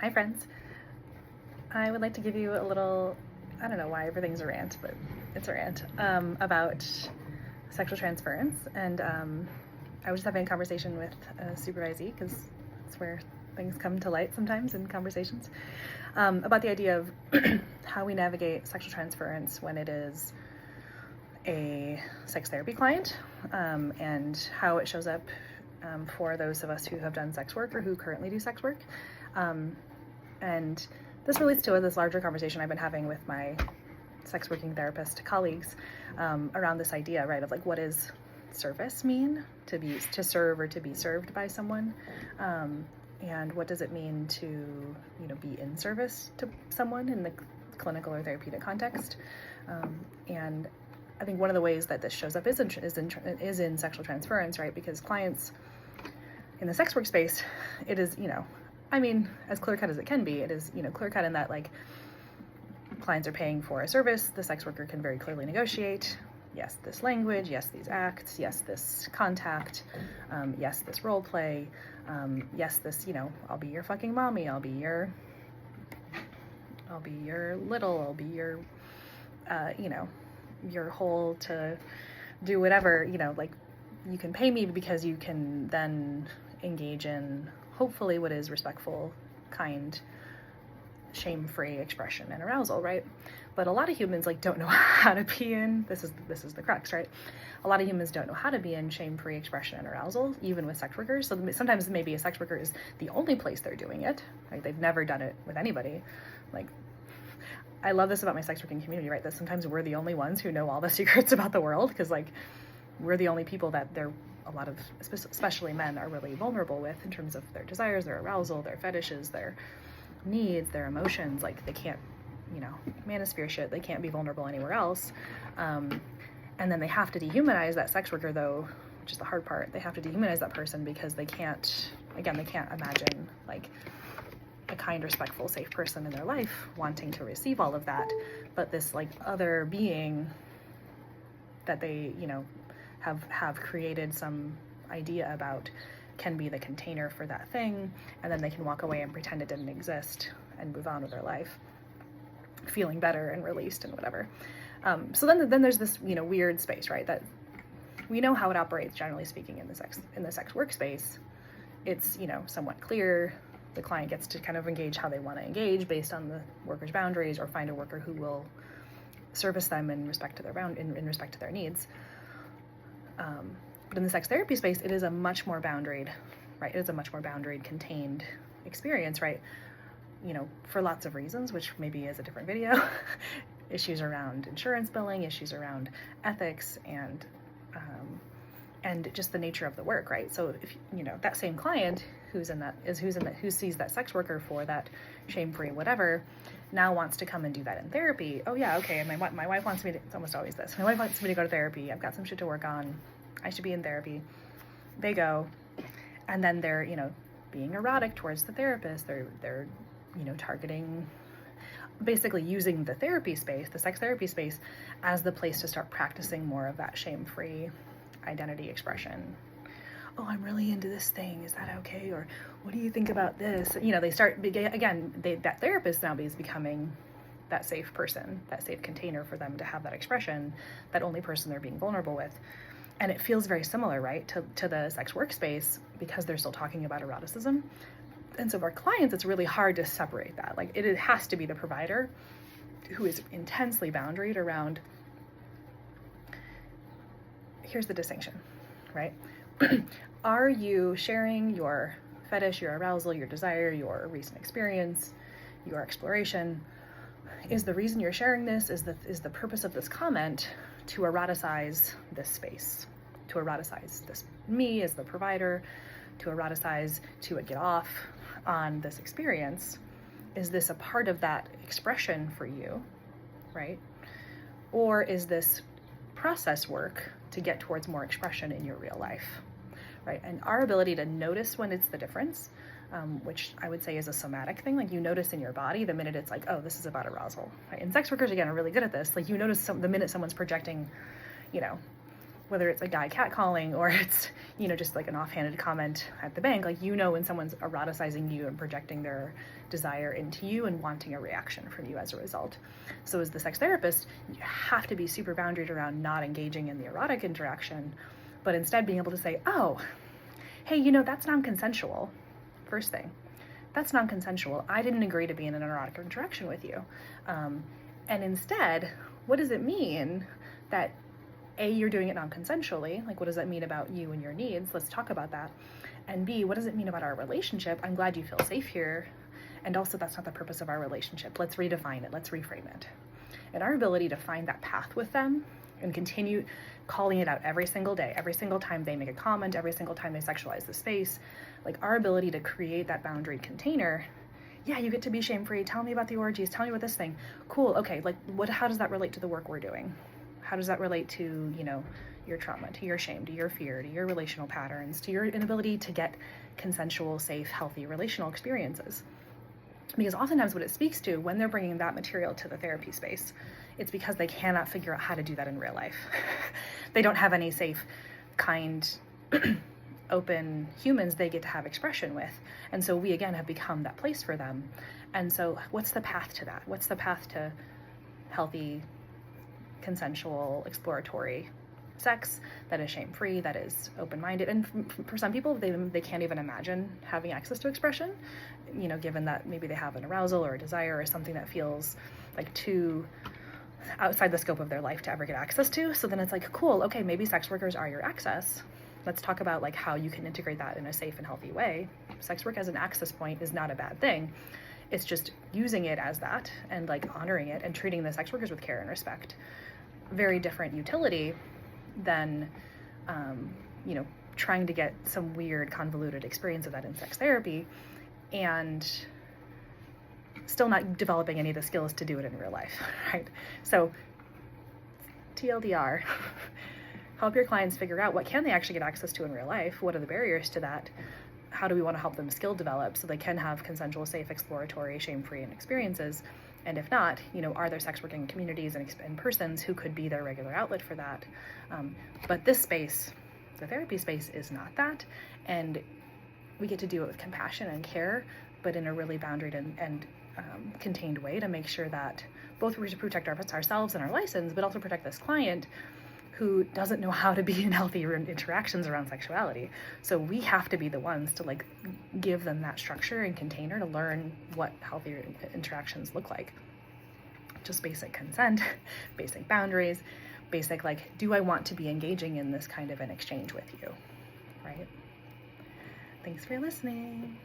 Hi friends. I would like to give you a little, I don't know why everything's a rant, but it's a rant, about sexual transference. And I was just having a conversation with a supervisee, because it's where things come to light sometimes in conversations, about the idea of how we navigate sexual transference when it is a sex therapy client, and how it shows up for those of us who have done sex work or who currently do sex work. And this relates to this larger conversation I've been having with my sex working therapist colleagues around this idea, right, of like, what does service mean, to serve or to be served by someone, and what does it mean to be in service to someone in the clinical or therapeutic context. And I think one of the ways that this shows up is in sexual transference, right? Because clients in the sex work space, it is, as clear cut as it can be, it is, clear cut in that, like, clients are paying for a service. The sex worker can very clearly negotiate, yes, this language, yes, these acts, yes, this contact, yes, this role play, yes, this, I'll be your fucking mommy, I'll be your little, I'll be your, your whole to do whatever, like, you can pay me because you can then engage in hopefully what is respectful, kind, shame-free expression and arousal, right? But a lot of humans don't know how to be in, this is the crux, right? A lot of humans don't know how to be in shame-free expression and arousal, even with sex workers. So sometimes maybe a sex worker is the only place they're doing it, right? They've never done it with anybody. Like, I love this about my sex working community, right? That sometimes we're the only ones who know all the secrets about the world, because we're the only people that a lot of, especially men, are really vulnerable with in terms of their desires, their arousal, their fetishes, their needs, their emotions. Like, they can't, manosphere shit. They can't be vulnerable anywhere else. And then they have to dehumanize that sex worker, though, which is the hard part. They have to dehumanize that person because they can't imagine, like, a kind, respectful, safe person in their life wanting to receive all of that. But this, like, other being that they, have created some idea about can be the container for that thing, and then they can walk away and pretend it didn't exist and move on with their life, feeling better and released and whatever. So then there's this, weird space, right? That we know how it operates, generally speaking, in the sex workspace. It's, somewhat clear. The client gets to kind of engage how they want to engage based on the worker's boundaries, or find a worker who will service them in respect to their needs. But in the sex therapy space, it is a much more boundaried, right? It is a much more boundaried, contained experience, right? For lots of reasons, which maybe is a different video. Issues around insurance billing, issues around ethics, and just the nature of the work, right? So if that same client who sees that sex worker for that shame-free whatever now wants to come and do that in therapy. Oh yeah, okay. And my wife wants me to. It's almost always this. My wife wants me to go to therapy. I've got some shit to work on. I should be in therapy. They go, and then they're being erotic towards the therapist. They're targeting, basically using the therapy space, the sex therapy space, as the place to start practicing more of that shame-free identity expression. Oh, I'm really into this thing. Is that okay? Or what do you think about this? They start, again, that therapist now is becoming that safe person, that safe container for them to have that expression, that only person they're being vulnerable with. And it feels very similar, right, to the sex workspace, because they're still talking about eroticism. And so for clients, it's really hard to separate that. Like, it has to be the provider who is intensely boundaried around, here's the distinction, right? Are you sharing your fetish, your arousal, your desire, your recent experience, your exploration? Is the reason you're sharing this, is the purpose of this comment to eroticize this space, to eroticize this me as the provider, to eroticize, to get off on this experience? Is this a part of that expression for you, right? Or is this process work to get towards more expression in your real life, right? And our ability to notice when it's the difference, which I would say is a somatic thing. Like, you notice in your body the minute it's like, oh, this is about arousal, right? And sex workers, again, are really good at this. Like, you notice the minute someone's projecting, whether it's a guy catcalling or it's, just like an offhanded comment at the bank, like, when someone's eroticizing you and projecting their desire into you and wanting a reaction from you as a result. So as the sex therapist, you have to be super boundaried around not engaging in the erotic interaction, but instead being able to say, oh, hey, that's non-consensual. First thing, that's non-consensual. I didn't agree to be in an erotic interaction with you. And instead, what does it mean that A, you're doing it non-consensually? Like, what does that mean about you and your needs? Let's talk about that. And B, what does it mean about our relationship? I'm glad you feel safe here. And also, that's not the purpose of our relationship. Let's redefine it. Let's reframe it. And our ability to find that path with them and continue calling it out every single day, every single time they make a comment, every single time they sexualize the space, like our ability to create that boundary container. Yeah, you get to be shame-free. Tell me about the orgies. Tell me about this thing. Cool. Okay. Like, how does that relate to the work we're doing? How does that relate to, your trauma, to your shame, to your fear, to your relational patterns, to your inability to get consensual, safe, healthy relational experiences? Because oftentimes what it speaks to when they're bringing that material to the therapy space, it's because they cannot figure out how to do that in real life. They don't have any safe, kind, open humans they get to have expression with. And so we, again, have become that place for them. And so what's the path to that? What's the path to healthy, consensual, exploratory sex that is shame-free, that is open-minded? And for some people, they can't even imagine having access to expression, given that maybe they have an arousal or a desire or something that feels like too outside the scope of their life to ever get access to. So then it's like, cool, okay, maybe sex workers are your access. Let's talk about like how you can integrate that in a safe and healthy way. Sex work as an access point is not a bad thing. It's just using it as that and like honoring it and treating the sex workers with care and respect. Very different utility than, trying to get some weird convoluted experience of that in sex therapy and still not developing any of the skills to do it in real life, right? So TLDR, help your clients figure out what can they actually get access to in real life? What are the barriers to that? How do we want to help them skill develop so they can have consensual, safe, exploratory, shame-free experiences? And if not, are there sex working communities and persons who could be their regular outlet for that? But this space, the therapy space, is not that. And we get to do it with compassion and care, but in a really boundaried and contained way to make sure that both we protect ourselves and our license, but also protect this client who doesn't know how to be in healthy interactions around sexuality. So we have to be the ones to like give them that structure and container to learn what healthy interactions look like. Just basic consent, basic boundaries, basic like, do I want to be engaging in this kind of an exchange with you, right? Thanks for listening.